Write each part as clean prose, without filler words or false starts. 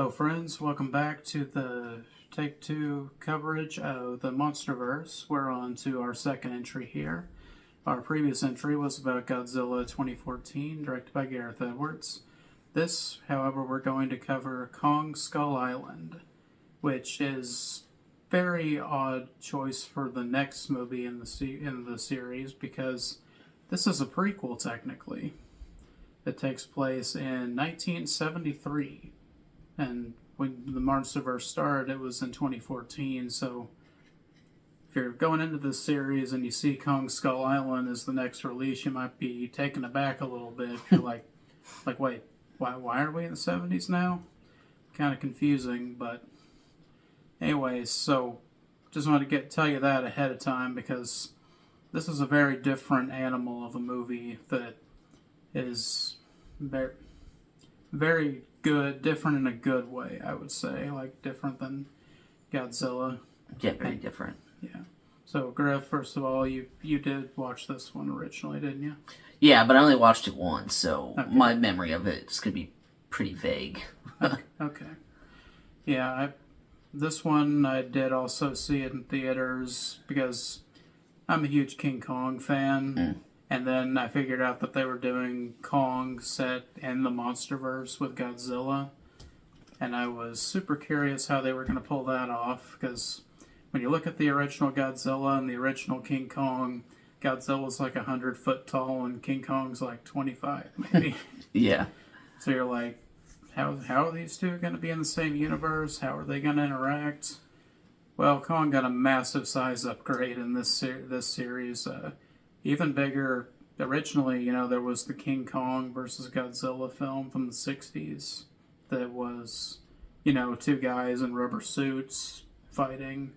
Hello, friends. Welcome back to the Take Two coverage of the Monsterverse. We're on to our second entry here. Our previous entry was about Godzilla 2014, directed by Gareth Edwards. This, however, we're going to cover Kong Skull Island, which is very odd choice for the next movie in the series because this is a prequel technically. It takes place in 1973. And when the Monsterverse started, it was in 2014. So if you're going into this series and you see Kong Skull Island as the next release, you might be taken aback a little bit. You're like, wait, why are we in the 70s now? Kind of confusing, but anyways, so just wanted to tell you that ahead of time because this is a very different animal of a movie that is very, very good, different in a good way, I would say. Like, different than Godzilla. Yeah, very different. Yeah. So, Grif, first of all, you did watch this one originally, didn't you? Yeah, but I only watched it once, so okay. My memory of it is going to be pretty vague. Okay. Yeah, this one I did also see it in theaters because I'm a huge King Kong fan. And then I figured out that they were doing Kong set in the Monsterverse with Godzilla. And I was super curious how they were going to pull that off. Because when you look at the original Godzilla and the original King Kong, Godzilla's like 100 foot tall and King Kong's like 25 maybe. Yeah. So you're like, how are these two going to be in the same universe? How are they going to interact? Well, Kong got a massive size upgrade in this series. Even bigger. Originally, there was the King Kong versus Godzilla film from the 60s that was, two guys in rubber suits fighting.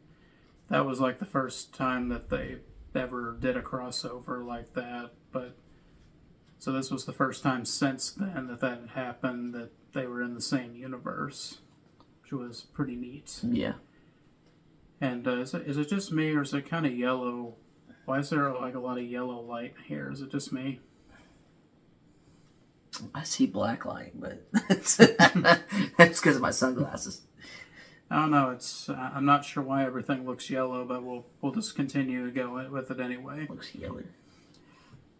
That was like the first time that they ever did a crossover like that. So this was the first time since then that had happened, that they were in the same universe, which was pretty neat. Yeah. And is it just me, or is it kind of yellow? Why is there like a lot of yellow light here? Is it just me? I see black light, but that's because of my sunglasses. I don't know. I'm not sure why everything looks yellow, but we'll just continue to go with it anyway. Looks yellow.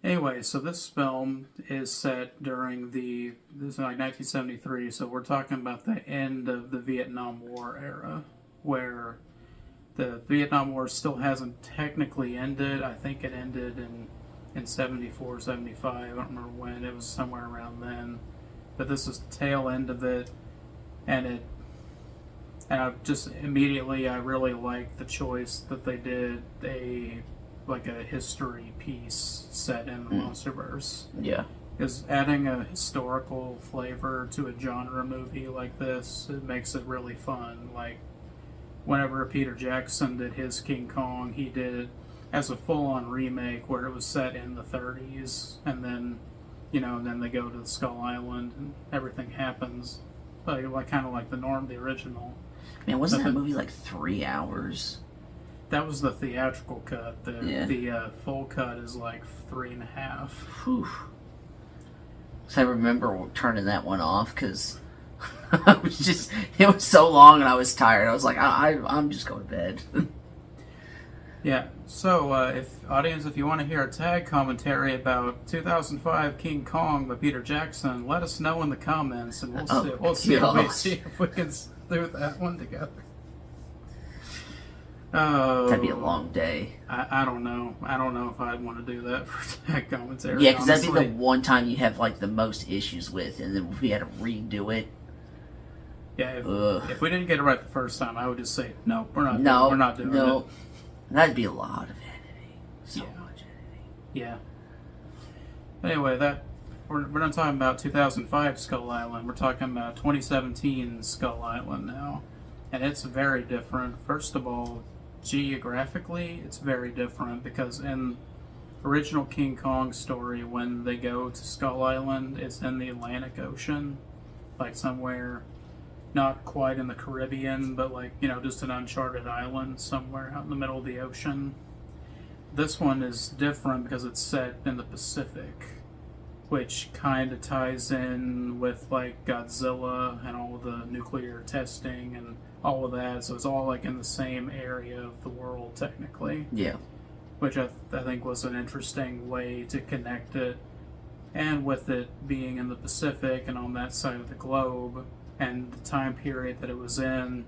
Anyway, so this film is set during this is like 1973, so we're talking about the end of the Vietnam War era, where the Vietnam War still hasn't technically ended. I think it ended in 74, 75. I don't remember when. It was somewhere around then. But this is the tail end of it. And I just immediately, I really liked the choice that they did a history piece set in the Monsterverse. Yeah. Because adding a historical flavor to a genre movie like this, it makes it really fun. Like, whenever Peter Jackson did his King Kong, he did it as a full-on remake where it was set in the 30s, and then, and then they go to the Skull Island and everything happens, like kind of like the original. Man, wasn't that movie like 3 hours? That was the theatrical cut. The full cut is like 3.5. Whew. So I remember turning that one off because it was so long and I was tired. I was like, I'm just going to bed. Yeah. So, if you want to hear a tag commentary about 2005 King Kong by Peter Jackson, let us know in the comments, and we'll see if we can do that one together. That'd be a long day. I don't know. I don't know if I'd want to do that for tag commentary. Yeah, because that'd be the one time you have like the most issues with, and then if we had to redo it. Yeah, if we didn't get it right the first time, I would just say no. We're not doing it. That'd be a lot of editing. So much editing. Yeah. Anyway, we're not talking about 2005 Skull Island. We're talking about 2017 Skull Island now, and it's very different. First of all, geographically, it's very different because in original King Kong story, when they go to Skull Island, it's in the Atlantic Ocean, like somewhere not quite in the Caribbean, but just an uncharted island somewhere out in the middle of the ocean. This one is different because it's set in the Pacific. which kind of ties in with like Godzilla and all the nuclear testing and all of that. So it's all like in the same area of the world technically. Yeah. Which I think was an interesting way to connect it. And with it being in the Pacific and on that side of the globe, and the time period that it was in,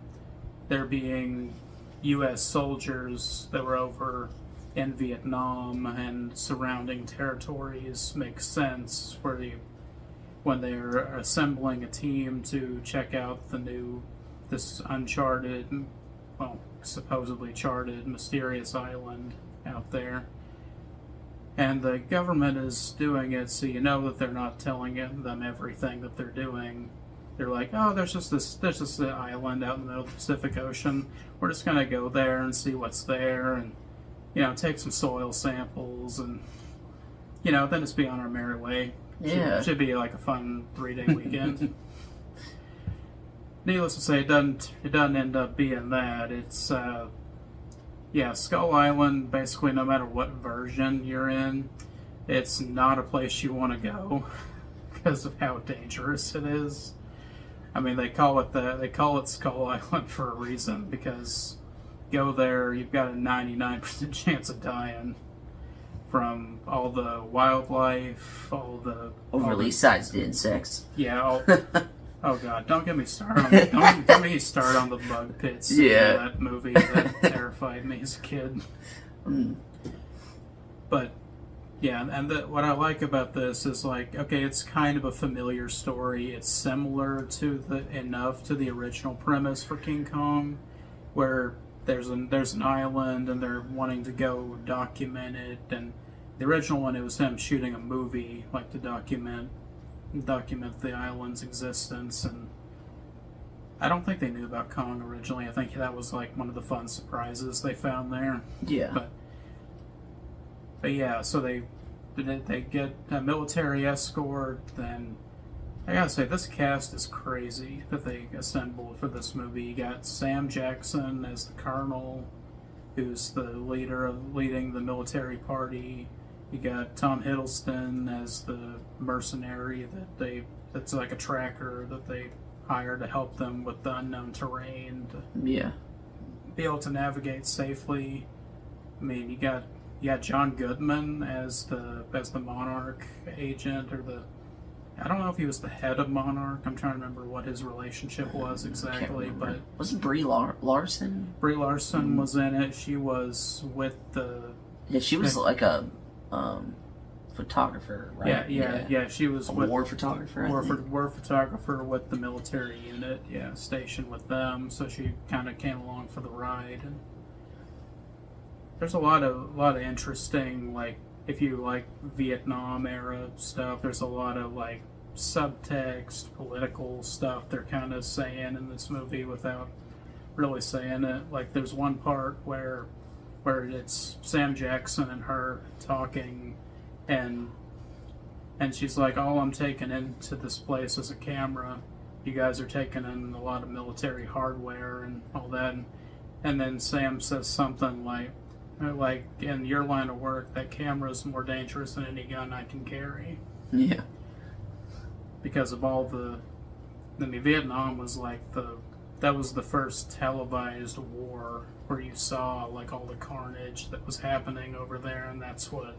there being U.S. soldiers that were over in Vietnam and surrounding territories makes sense when they're assembling a team to check out this uncharted, well, supposedly charted, mysterious island out there. And the government is doing it, so you know that they're not telling them everything that they're doing. They're like, oh, there's just an island out in the middle of the Pacific Ocean. We're just gonna go there and see what's there, and take some soil samples, and then just be on our merry way. Yeah, should be like a fun 3-day weekend. Needless to say, it doesn't end up being that. It's Skull Island, basically no matter what version you're in, it's not a place you want to go because of how dangerous it is. I mean, they call it Skull Island for a reason, because go there, you've got a 99% chance of dying from all the wildlife, overly sized insects. Yeah. Oh God! Don't get me started. Don't get me started on the bug pits. Yeah, that movie that terrified me as a kid. But yeah, and what I like about this is like, okay, it's kind of a familiar story. It's similar enough to the original premise for King Kong, where there's an island and they're wanting to go document it. And the original one, it was him shooting a movie, like to document the island's existence. And I don't think they knew about Kong originally. I think that was like one of the fun surprises they found there. Yeah. But yeah, so they get a military escort. Then I gotta say, this cast is crazy that they assembled for this movie. You got Sam Jackson as the colonel, who's the leading the military party. You got Tom Hiddleston as the mercenary that's like a tracker that they hire to help them with the unknown terrain to be able to navigate safely. I mean, you got John Goodman as the Monarch agent, I don't know if he was the head of Monarch. I'm trying to remember what his relationship was exactly, but wasn't Brie Larson? Brie Larson was in it. She was with she was like a photographer, right? Yeah. She was a war photographer. War photographer with the military unit. Yeah, stationed with them. So she kind of came along for the ride. And there's a lot of interesting, like, if you like Vietnam era stuff, there's a lot of like subtext, political stuff they're kind of saying in this movie without really saying it. Like, there's one part where it's Sam Jackson and her talking, and she's like, all I'm taking into this place is a camera. You guys are taking in a lot of military hardware and all that. And then Sam says something like, in your line of work, that camera is more dangerous than any gun I can carry. Yeah. Because of all Vietnam was like that was the first televised war where you saw like all the carnage that was happening over there, and that's what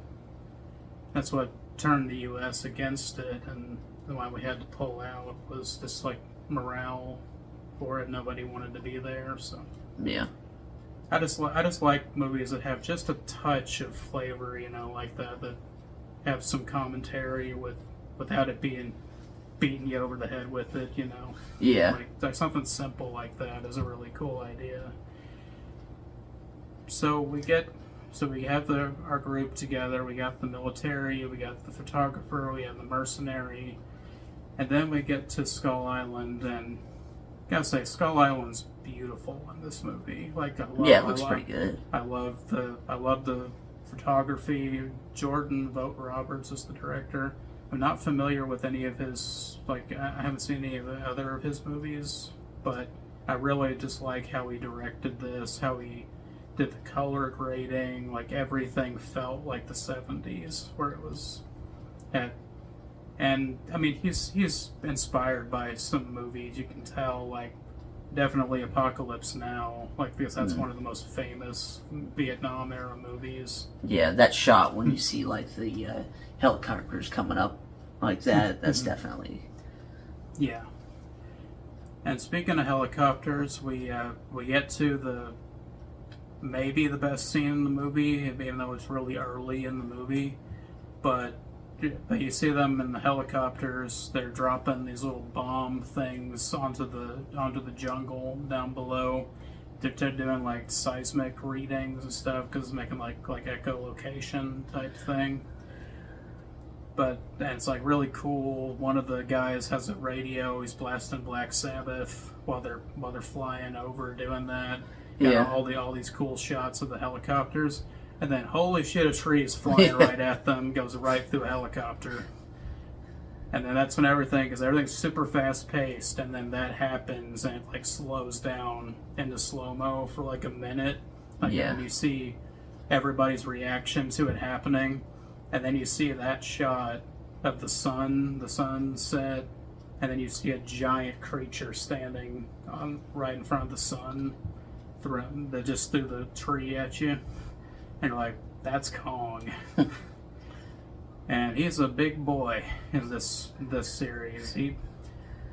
turned the U.S. against it, and why we had to pull out was just like morale for it. Nobody wanted to be there, so yeah. I just like movies that have just a touch of flavor, like that have some commentary without it being beating you over the head with it, Yeah. Like something simple like that is a really cool idea. So we have our group together. We got the military, we got the photographer, we have the mercenary, and then we get to Skull Island. And I gotta say, Skull Island's beautiful in this movie. Like, it looks pretty good. I love the photography. Jordan Vogt Roberts is the director. I'm not familiar with any of his, I haven't seen any of the other of his movies, but I really just like how he directed this, how he did the color grading. Like, everything felt like the 70s, where it was at And I mean, he's inspired by some movies. You can tell, like, definitely Apocalypse Now, like, because that's one of the most famous Vietnam era movies. Yeah, that shot when you see like the helicopters coming up like that, that's definitely. Yeah. And speaking of helicopters, we get to maybe the best scene in the movie, even though it's really early in the movie. But you see them in the helicopters. They're dropping these little bomb things onto the jungle down below. They're doing like seismic readings and stuff because it's making like echolocation type thing. But and it's like really cool. One of the guys has a radio. He's blasting Black Sabbath while they're flying over doing that. Yeah. All these cool shots of the helicopters. And then, holy shit, a tree is flying right at them, goes right through a helicopter. And then that's when because everything's super fast paced, and then that happens, and it like slows down into slow-mo for like a minute. Like, yeah. And you see everybody's reaction to it happening, and then you see that shot of the sunset, and then you see a giant creature standing right in front of the sun, just threw the tree at you. And you're like, that's Kong. And he's a big boy in this series.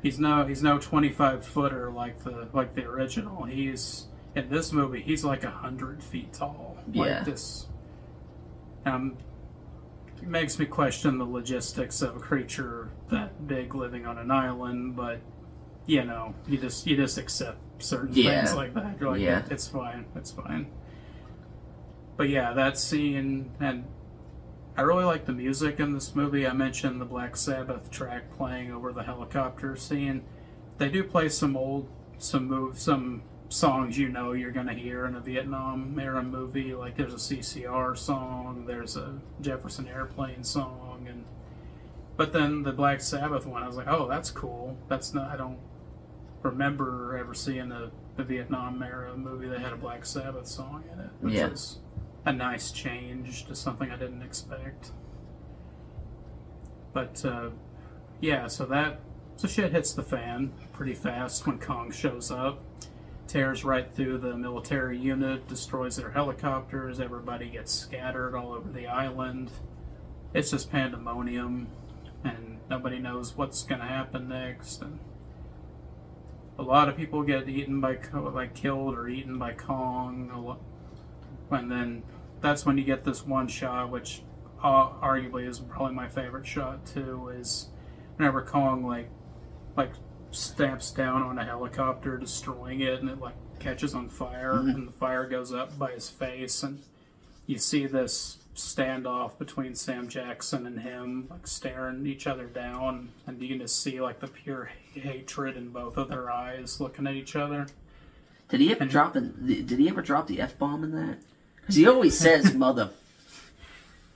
He's no 25-footer like the original. He's in this movie he's like 100 feet tall. Yeah. Like this. It makes me question the logistics of a creature that big living on an island, but you just accept certain things like that. You're like, it's fine. But yeah, that scene, and I really like the music in this movie. I mentioned the Black Sabbath track playing over the helicopter scene. They do play some songs you're gonna hear in a Vietnam era movie. Like there's a CCR song, there's a Jefferson Airplane song, but then the Black Sabbath one, I was like, oh, that's cool. I don't remember ever seeing the Vietnam era movie that had a Black Sabbath song in it, which is a nice change to something I didn't expect. But so shit hits the fan pretty fast when Kong shows up, tears right through the military unit, destroys their helicopters, everybody gets scattered all over the island. It's just pandemonium, and nobody knows what's going to happen next, and a lot of people get killed or eaten by Kong. And then that's when you get this one shot, which arguably is probably my favorite shot too, is whenever Kong like stamps down on a helicopter, destroying it, and it like catches on fire, and the fire goes up by his face, and you see this standoff between Sam Jackson and him, like staring each other down, and you can just see like the pure hatred in both of their eyes looking at each other. Did he ever drop the F-bomb in that? Because he always says mother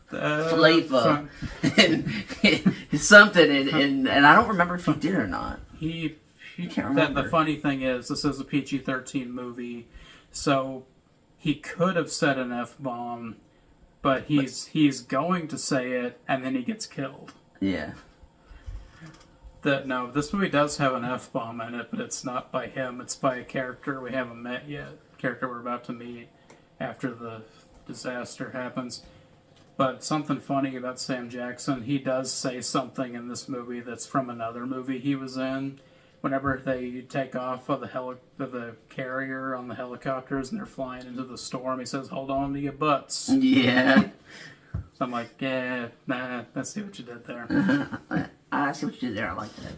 flavor and something, and I don't remember if he did or not. He can't remember. The funny thing is, this is a PG-13 movie, so he could have said an F-bomb, but he's going to say it, and then he gets killed. Yeah. This movie does have an F-bomb in it, but it's not by him. It's by a character we haven't met yet. Character we're about to meet after the disaster happens. But something funny about Sam Jackson, he does say something in this movie that's from another movie he was in. Whenever they take off of the carrier on the helicopters and they're flying into the storm, he says, "Hold on to your butts." Yeah. So I'm like, yeah, nah, I see what you did there. I see what you did there. I like that.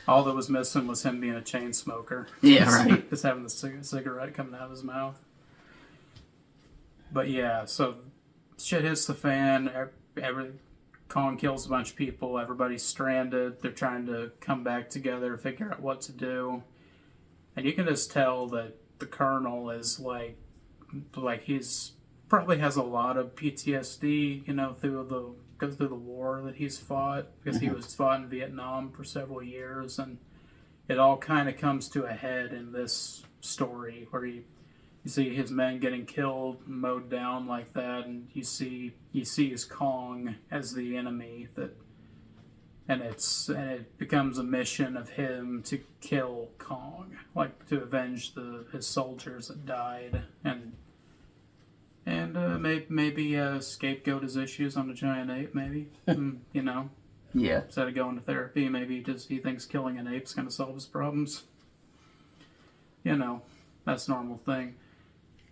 All that was missing was him being a chain smoker. Yeah, right. Just having the cigarette coming out of his mouth. But yeah, so shit hits the fan. Kong kills a bunch of people. Everybody's stranded. They're trying to come back together, figure out what to do. And you can just tell that the Colonel is like he's probably has a lot of PTSD, goes through the war that he's fought, because he was fought in Vietnam for several years, and it all kind of comes to a head in this story where you see his men getting killed, mowed down like that, and you see his Kong as the enemy that and it becomes a mission of him to kill Kong, like to avenge his soldiers that died, and maybe scapegoat his issues on the giant ape. Maybe you know, Yeah. instead of going to therapy, maybe he thinks killing an ape's going to solve his problems. You know, that's a normal thing.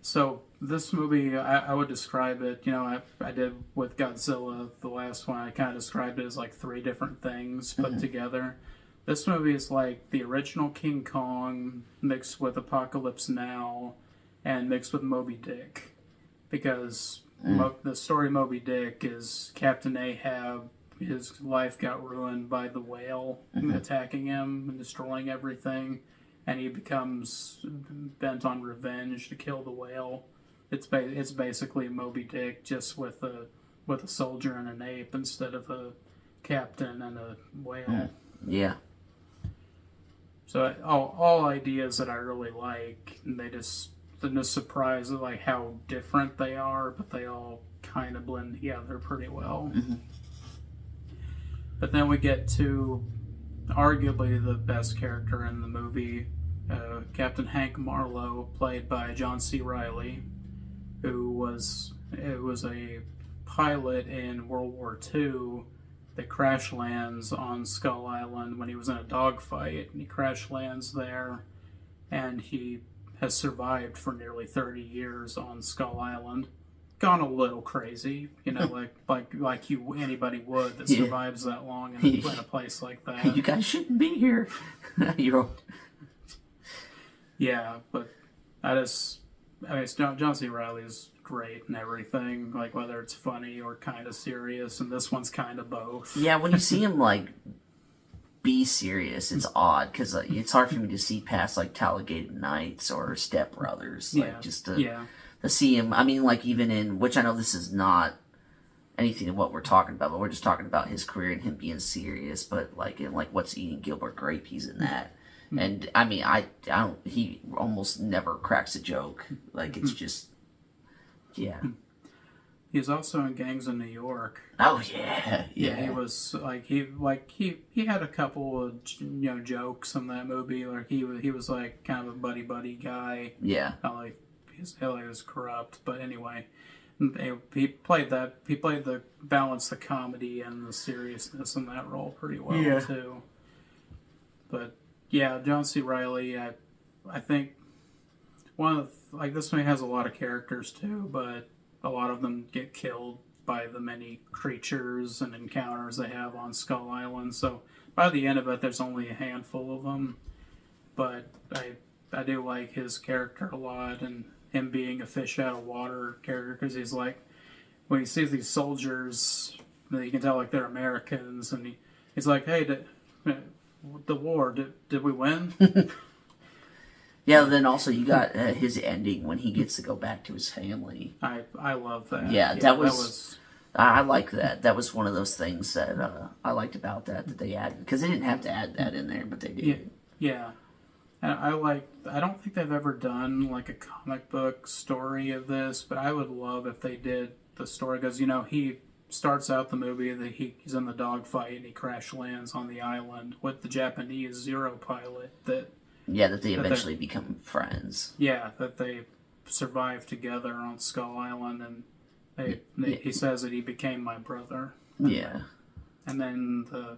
So this movie, I would describe it, you know, I did with Godzilla, the last one, I kind of described it as like 3 different things put together. This movie is like the original King Kong mixed with Apocalypse Now and mixed with Moby Dick. Because the story of Moby Dick is Captain Ahab, his life got ruined by the whale attacking him and destroying everything. And he becomes bent on revenge to kill the whale. It's basically Moby Dick, just with a soldier and an ape instead of a captain and a whale. Yeah. So all ideas that I really like, and they're just surprised at like how different they are, but they all kind of blend together pretty well. But then we get to arguably the best character in the movie, Captain Hank Marlowe, played by John C. Reilly, who was a pilot in World War II that crash lands on Skull Island when he was in a dogfight. And he crash lands there, and he has survived for nearly 30 years on Skull Island. Gone a little crazy, you know, like anybody would that survives that long in a place like that. You guys shouldn't be here. Yeah, but John C. Reilly is great and everything, like whether it's funny or kind of serious, and this one's kind of both. Yeah, when you see him like be serious, it's odd because it's hard for me to see past like Talladega Nights or Step Brothers, like just to see him. I mean, like even in, which I know this is not anything of what we're talking about, but we're just talking about his career and him being serious. But like in like What's Eating Gilbert Grape, he's in that. And I mean, I don't. He almost never cracks a joke. Like it's just, yeah. He's also in Gangs of New York. Oh yeah. He was he had a couple of jokes in that movie. Like he was like kind of a buddy guy. Yeah. Like he was corrupt, but anyway, he played the balance, the comedy and the seriousness in that role pretty well too. But yeah, John C. Reilly, I think this movie has a lot of characters too, but a lot of them get killed by the many creatures and encounters they have on Skull Island. So by the end of it, there's only a handful of them. But I do like his character a lot, and him being a fish out of water character, because he's like, when he sees these soldiers, you can tell like they're Americans, and he's like, hey, the war, did we win? Yeah, then also you got his ending when he gets to go back to his family. I love that. Yeah, that was I like that. That was one of those things that I liked about that they added, because they didn't have to add that in there, but they did. Yeah. And I don't think they've ever done like a comic book story of this, but I would love if they did the story, because he starts out the movie that he's in the dogfight and he crash lands on the island with the Japanese Zero pilot that they eventually become friends. Yeah, that they survive together on Skull Island, and he says that he became my brother. Yeah. And then the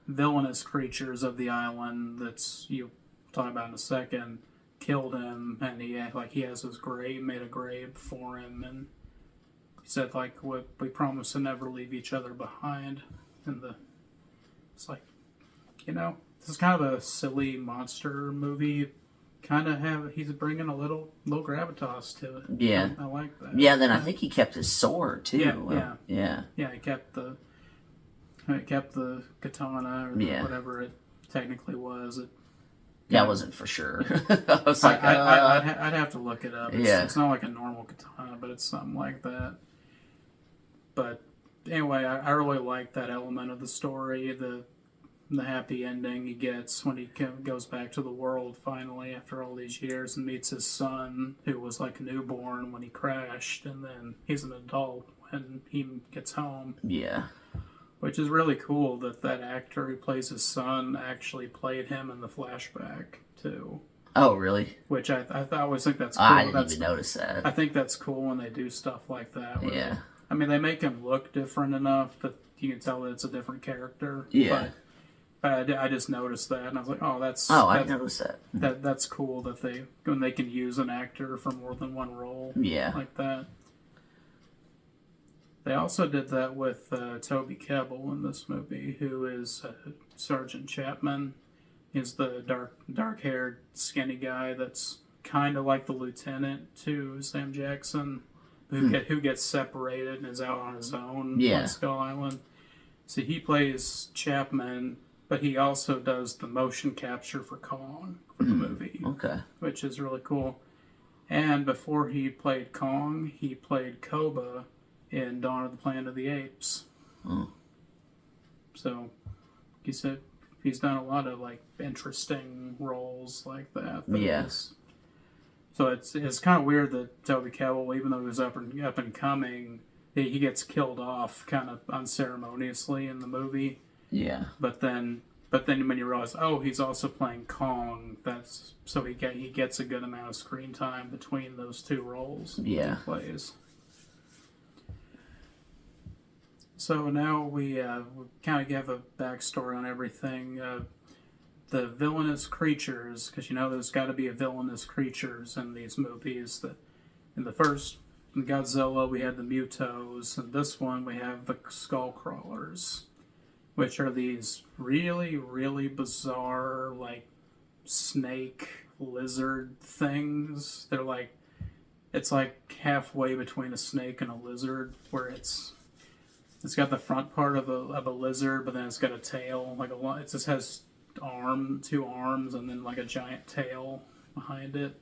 villainous creatures of the island that's you talk about in a second killed him, and he has his grave, made a grave for him, and he said we promise to never leave each other behind. And it's like, this is kind of a silly monster movie. He's bringing a little gravitas to it. Yeah, I like that. Yeah, then I think he kept his sword too. Yeah. He kept the katana or whatever it technically was. I wasn't for sure. I was like, I'd have to look it up. It's not like a normal katana, but it's something like that. But anyway, I really like that element of the story. The happy ending he gets when he goes back to the world finally after all these years and meets his son, who was like a newborn when he crashed, and then he's an adult when he gets home. Yeah. Which is really cool that actor who plays his son actually played him in the flashback, too. Oh, really? Which I always think that's cool. I didn't even notice that. I think that's cool when they do stuff like that. Yeah. They make him look different enough that you can tell that it's a different character. Yeah. But I just noticed that, and I was like, oh, I noticed that. That's cool that when they can use an actor for more than one role. Yeah. Like that. They also did that with Toby Kebbell in this movie, who is Sergeant Chapman. He's the dark-haired, skinny guy that's kind of like the lieutenant to Sam Jackson, who gets separated and is out on his own on Skull Island. So he plays Chapman, but he also does the motion capture for Kong for the movie. Okay. Which is really cool. And before he played Kong, he played Koba in Dawn of the Planet of the Apes. Oh. So he said he's done a lot of interesting roles like that. So it's kind of weird that Toby Kebbell, even though he was up and coming, he gets killed off kind of unceremoniously in the movie. Yeah. But then when you realize, oh, he's also playing Kong, he gets a good amount of screen time between those two roles he plays. So now we kind of give a backstory on everything. The villainous creatures, because there's got to be a villainous creatures in these movies. In Godzilla, we had the Mutos, and this one we have the Skull Crawlers, which are these really, really bizarre, snake lizard things. It's halfway between a snake and a lizard, where it's got the front part of a lizard, but then it's got a tail. It just has two arms, and then a giant tail behind it,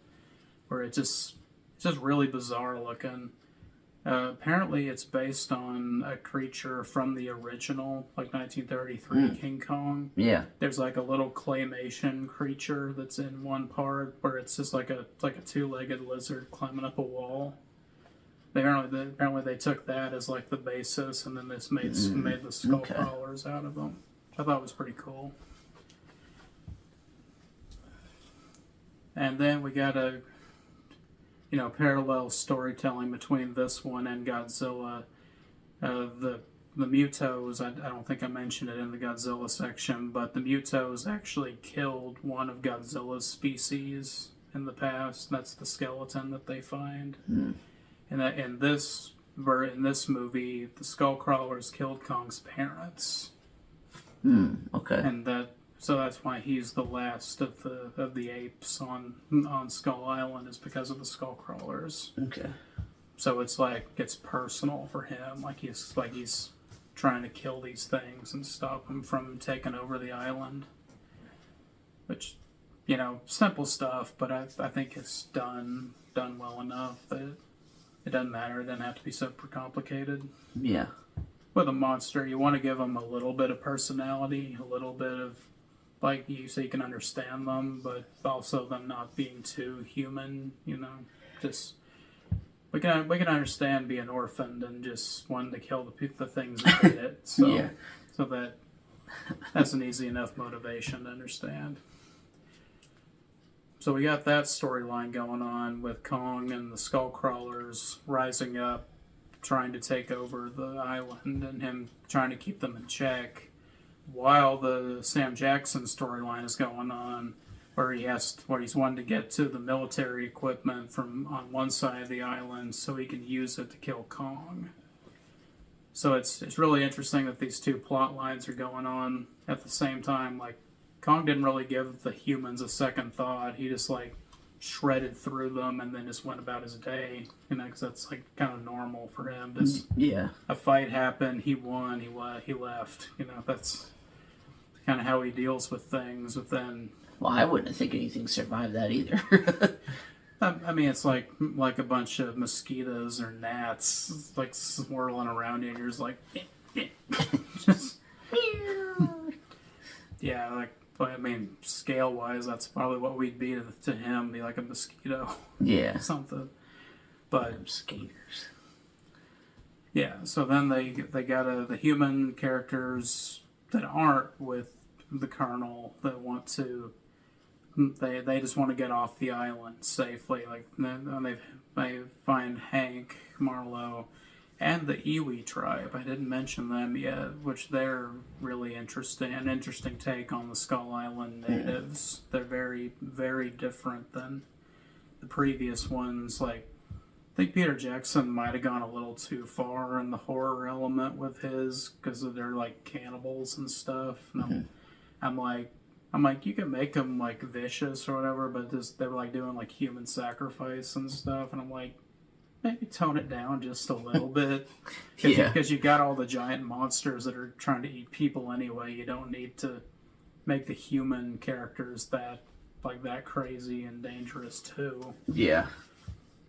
where it's just really bizarre looking. Apparently, it's based on a creature from the original, 1933 King Kong. Yeah. There's a little claymation creature that's in one part where it's just like a two-legged lizard climbing up a wall. Apparently they took that as the basis, and then this made the skull crawlers out of them. I thought it was pretty cool. And then we got a parallel storytelling between this one and Godzilla. The Mutos, I don't think I mentioned it in the Godzilla section, but the Mutos actually killed one of Godzilla's species in the past. That's the skeleton that they find. And in this movie, the skull crawlers killed Kong's parents. Okay. And so that's why he's the last of the apes on Skull Island, is because of the skull crawlers. Okay. So it's personal for him. He's trying to kill these things and stop them from taking over the island. Which, simple stuff, but I think it's done well enough that it doesn't matter. It doesn't have to be super complicated. Yeah. With a monster, you want to give them a little bit of personality, a little bit of so you can understand them, but also them not being too human. Just we can understand being orphaned and just wanting to kill the things that did it. So so that's an easy enough motivation to understand. So we got that storyline going on with Kong and the skull crawlers rising up, trying to take over the island, and him trying to keep them in check, while the Sam Jackson storyline is going on, where he's wanting to get to the military equipment from on one side of the island so he can use it to kill Kong. So it's really interesting that these two plot lines are going on at the same time. Kong didn't really give the humans a second thought. He just shredded through them and then just went about his day. Because that's kind of normal for him. Just a fight happened, he won, he left. That's kind of how he deals with things. But then, well, I wouldn't think anything survived that either. It's like a bunch of mosquitoes or gnats swirling around you, and you're just just scale-wise, that's probably what we'd be to him, be like a mosquito. Yeah. Something. But skaters. Yeah, so then they got the human characters that aren't with the Colonel that want to. They just want to get off the island safely. Like they find Hank, Marlowe, and the Iwi tribe. I didn't mention them yet, which they're really interesting. An interesting take on the Skull Island natives. They're very, very different than the previous ones. Like I think Peter Jackson might have gone a little too far in the horror element with his because they're like cannibals and stuff. And I'm like, you can make them like vicious or whatever, but they're like doing like human sacrifice and stuff, and I'm like, maybe tone it down just a little bit, because you got all the giant monsters that are trying to eat people anyway. You don't need to make the human characters that crazy and dangerous too. Yeah.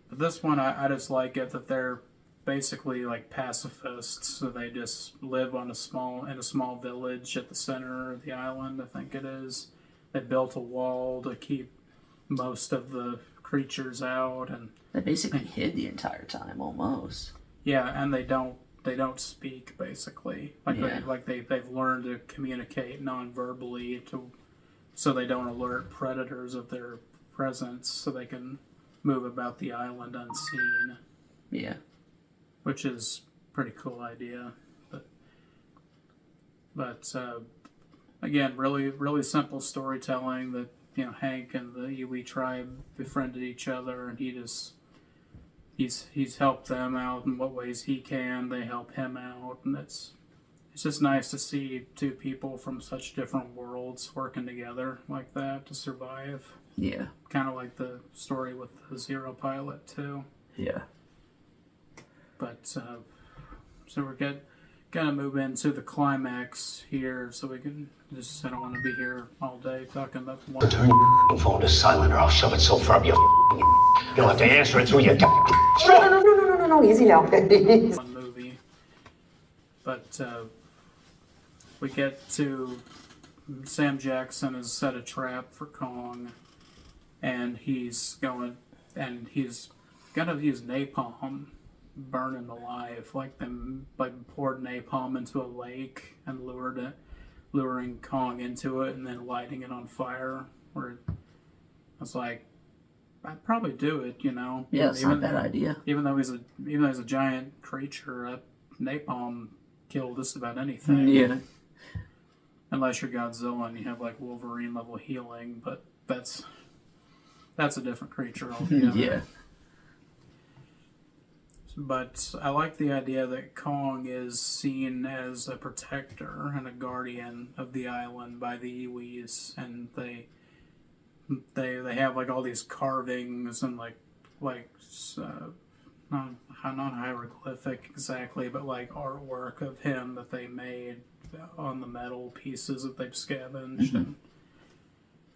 But this one, I just like it that they're basically like pacifists, so they just live in a small village at the center of the island. I think it is. They built a wall to keep most of the creatures out, and they basically hid the entire time almost. Yeah, and they don't speak basically. They've learned to communicate non-verbally so they don't alert predators of their presence, so they can move about the island unseen. Yeah. Which is a pretty cool idea. But again, really, really simple storytelling that, Hank and the Iwi tribe befriended each other, and he's helped them out in what ways he can. They help him out, and it's just nice to see two people from such different worlds working together like that to survive. Yeah. Kind of like the story with the Zero Pilot, too. Yeah. But, so we're gonna move into the climax here, so we can I don't want to be here all day talking about the one. Turn your phone to silent or I'll shove it so far up your you'll have to answer it through your No, easy now. One movie. But, we get to Sam Jackson has set a trap for Kong, and he's gonna use napalm, burn him alive, like poured napalm into a lake and luring Kong into it, and then lighting it on fire. Where I was like, I'd probably do it, Yeah, it's not a bad idea. Even though he's a giant creature, napalm kill just about anything. Yeah. Unless you're Godzilla and you have like Wolverine level healing, but that's a different creature altogether. Yeah. But I like the idea that Kong is seen as a protector and a guardian of the island by the Iwis, and they have like all these carvings and not hieroglyphic exactly, but like artwork of him that they made on the metal pieces that they've scavenged. And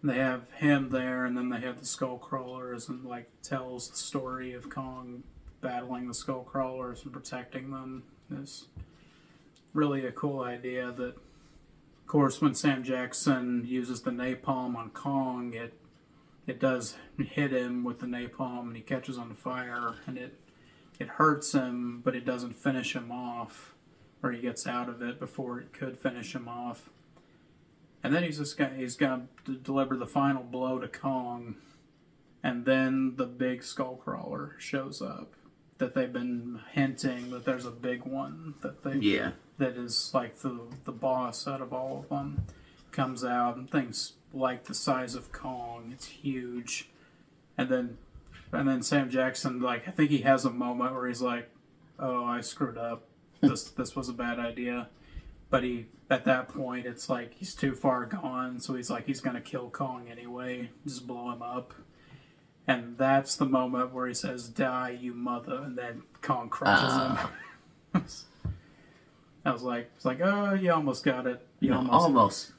they have him there, and then they have the skull crawlers, and like tells the story of Kong battling the skull crawlers and protecting them. Is really a cool idea. That, of course, when Sam Jackson uses the napalm on Kong, it does hit him with the napalm, and he catches on fire, and it hurts him, but it doesn't finish him off, or he gets out of it before it could finish him off. And then he's gonna deliver the final blow to Kong, and then the big skull crawler shows up. That they've been hinting that there's a big one that is like the boss out of all of them, comes out, and things like the size of Kong. It's huge, and then Sam Jackson, like, I think he has a moment where he's like, "Oh, I screwed up. This was a bad idea." But at that point, it's like he's too far gone, so he's gonna kill Kong anyway, just blow him up. And that's the moment where he says, "Die, you mother," and then Kong crushes him. I was like, "Oh, you almost got it. Almost.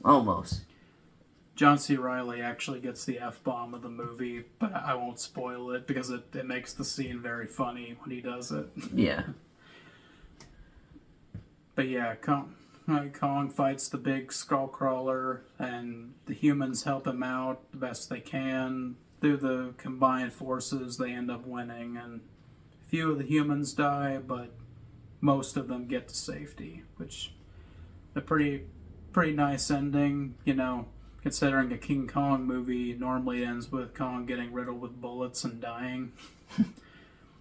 John C. Reilly actually gets the F-bomb of the movie, but I won't spoil it because it makes the scene very funny when he does it. Yeah. But yeah, Kong fights the big skull crawler, and the humans help him out the best they can. Through the combined forces, they end up winning, and a few of the humans die, but most of them get to safety, which a pretty nice ending, you know, considering a King Kong movie normally ends with Kong getting riddled with bullets and dying.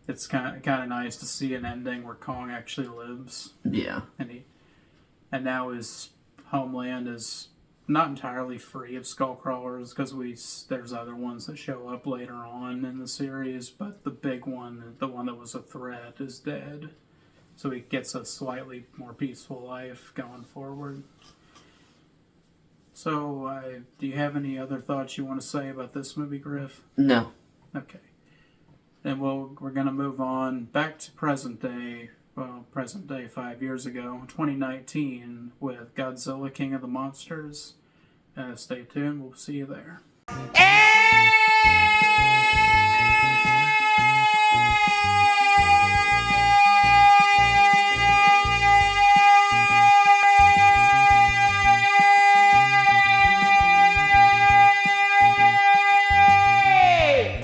It's kind of nice to see an ending where Kong actually lives. Yeah. And now his homeland is not entirely free of skullcrawlers, because there's other ones that show up later on in the series, but the big one, the one that was a threat, is dead. So he gets a slightly more peaceful life going forward. So, do you have any other thoughts you want to say about this movie, Grif? No. Okay. Then we're going to move on back to present day 5 years ago, 2019, with Godzilla, King of the Monsters. Stay tuned. We'll see you there.